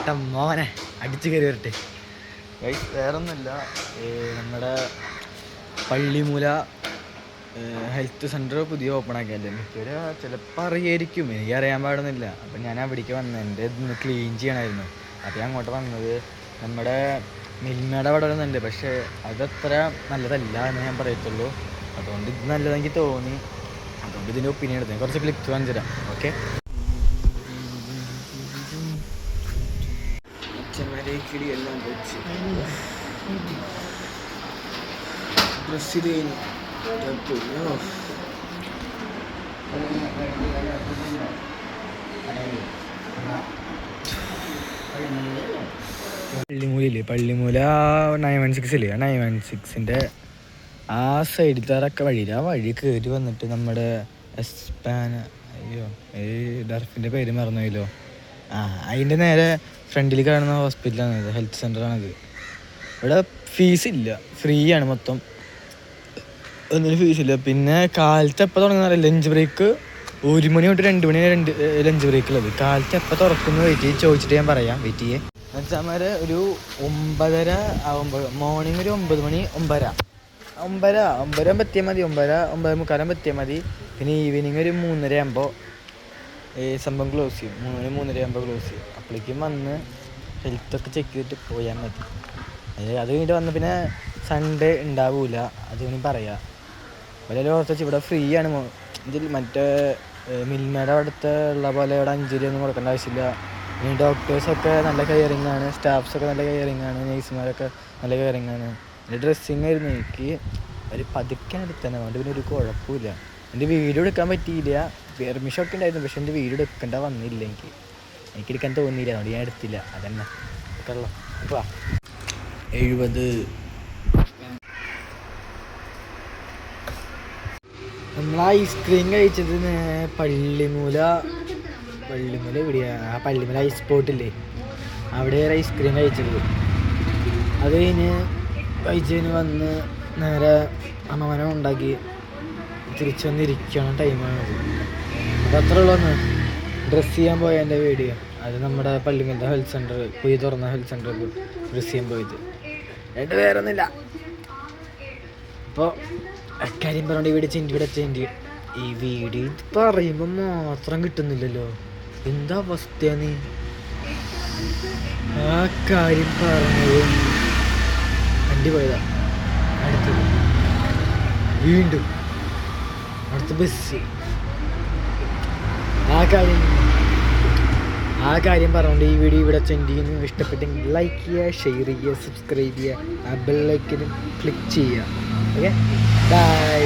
ഏട്ടൻ മോനെ അടിച്ചു കയറി വരട്ടെ. വേറൊന്നുമില്ല, നമ്മുടെ പള്ളിമൂല ഹെൽത്ത് സെൻറ്റർ പുതിയ ഓപ്പൺ ആക്കിയല്ലേ. എനിക്കൊരു ചിലപ്പോൾ അറിയായിരിക്കും, എനിക്കറിയാൻ പാടുന്നില്ല. അപ്പം ഞാൻ അവിടേക്ക് വന്നത്, എൻ്റെ ഇതൊന്ന് ക്ലീൻ ചെയ്യണമായിരുന്നു. അപ്പോൾ ഞാൻ അങ്ങോട്ട് വന്നത്. നമ്മുടെ മിൽമയുടെ അവിടെ വരുന്നുണ്ട്, പക്ഷേ അതത്ര നല്ലതല്ല എന്ന് ഞാൻ പറയത്തുള്ളൂ. അതുകൊണ്ട് ഇത് നല്ലതെനിക്ക് തോന്നി, അതുകൊണ്ട് ഇതിൻ്റെ ഒപ്പീനിയൻ എടുത്തത്. കുറച്ച് ക്ലിപ്സ് കാണിച്ചു തരാം. ഓക്കെ, എല്ലാം വെച്ച് ഡ്രസ്സ് കഴിഞ്ഞു. പള്ളിമൂല 916 916 ആ സൈഡിലൊക്കെ വഴിയില്ല. ആ വഴി കയറി വന്നിട്ട് നമ്മുടെ ഡർഫിൻ്റെ പേര് മറന്നുപോയല്ലോ. അതിൻ്റെ നേരെ ഫ്രണ്ടിൽ കാണുന്ന ഹോസ്പിറ്റലാണിത്, ഹെൽത്ത് സെൻ്ററാണിത്. ഇവിടെ ഫീസില്ല, ഫ്രീ ആണ് മൊത്തം, ഒന്നിനും ഫീസില്ല. പിന്നെ കാലത്ത് എപ്പോൾ തുടങ്ങുന്ന ലഞ്ച് ബ്രേക്ക് 1 മണി തൊട്ട് 2 മണി ലഞ്ച് ബ്രേക്കുള്ളത്. കാലത്ത് എപ്പോൾ തുറക്കുന്നു ചോദിച്ചിട്ട് ഞാൻ പറയാം, വെയിറ്റ് ചെയ്യേ. എന്നുവെച്ചാൽ ഒരു 9:30 ആകുമ്പോൾ, മോർണിംഗ് ഒരു 9 മണി 9:30 എത്തിയാൽ മതി, 9:45 എത്തിയാൽ മതി. പിന്നെ ഈവനിങ് ഒരു 3:30 ആകുമ്പോൾ സംഭവം ക്ലോസ് ചെയ്യും. 3:30 ആകുമ്പോൾ ക്ലോസ് ചെയ്യും. അപ്പോഴേക്കും വന്ന് ഹെൽത്തൊക്കെ ചെക്ക് ചെയ്തിട്ട് പോയാൽ മതി. അത് കഴിഞ്ഞിട്ട് വന്ന് പിന്നെ സൺഡേ ഉണ്ടാവില്ല, അത് വേണമെങ്കിൽ പറയാം. വളരെ ഓർത്ത് ഇവിടെ ഫ്രീ ആണ്. ഇതിൽ മറ്റേ മിൽമയുടെ അടുത്ത് ഉള്ള പോലെ ഇവിടെ 5 രൂപയൊന്നും കൊടുക്കേണ്ട ആവശ്യമില്ല. ഇനി ഡോക്ടേഴ്സൊക്കെ നല്ല കെയറിങ് ആണ്, സ്റ്റാഫ്സൊക്കെ നല്ല കെയറിങ് ആണ്, നേഴ്സുമാരൊക്കെ നല്ല കെയറിങ് ആണ്. എൻ്റെ ഡ്രസ്സിങ് ആയിരുന്നു, എനിക്ക് ഒരു പതുക്കാൻ എടുത്തന്നെ, അതുകൊണ്ട് പിന്നെ ഒരു കുഴപ്പമില്ല. എൻ്റെ വീഡിയോ എടുക്കാൻ പറ്റിയില്ല, പെർമിഷനൊക്കെ ഉണ്ടായിരുന്നു, പക്ഷെ എൻ്റെ വീഡിയോ എടുക്കേണ്ട വന്നില്ല. എനിക്കെടുക്കാൻ തോന്നിയില്ല, അതുകൊണ്ട് ഞാൻ എടുത്തില്ല. അതന്നെ കള്ളം. അപ്പോൾ 70 നമ്മൾ ഐസ്ക്രീം കഴിച്ചത് പള്ളിമൂല എവിടെയാണ്? ആ പള്ളിമൂല ഐസ് സ്പോട്ടില്ലേ, അവിടെ ഐസ്ക്രീം കഴിച്ചത്. അത് കഴിച്ചതിന് വന്ന് നേരെ അമ്മമനെ ഉണ്ടാക്കി തിരിച്ചു വന്നിരിക്കണം ടൈമാണത്. അതത്ര ഉള്ളൂ. ഡ്രസ്സ് ചെയ്യാൻ പോയ എൻ്റെ വീഡിയോ, അത് നമ്മുടെ പള്ളിമൂലത്തെ ഹെൽത്ത് സെൻ്റർ, പുതിയ തുറന്ന ഹെൽത്ത് സെൻ്ററിൽ ഡ്രസ്സ് ചെയ്യാൻ പോയത്. എന്നിട്ട് വേറൊന്നുമില്ല. അപ്പോൾ അക്കാര്യം പറഞ്ഞ ഇവിടെ ചെണ്ടി ഈ വീഡിയോ പറയുമ്പോൾ മാത്രം കിട്ടുന്നില്ലല്ലോ, എന്താ അവസ്ഥയാണ്? ആ കാര്യം പറഞ്ഞത് വണ്ടി പോയതാ, അടുത്തത് വീണ്ടും അടുത്ത ബസ്. ആ കാര്യം പറഞ്ഞുകൊണ്ട് ഈ വീഡിയോ ഇവിടെ ചെണ്ടിന്ന് ഇഷ്ടപ്പെട്ടെങ്കിൽ ലൈക്ക് ചെയ്യുക, ഷെയർ ചെയ്യുക, സബ്സ്ക്രൈബ് ചെയ്യുക, ആ ബെൽ ഐക്കനും ക്ലിക്ക് ചെയ്യുക. Okay, by.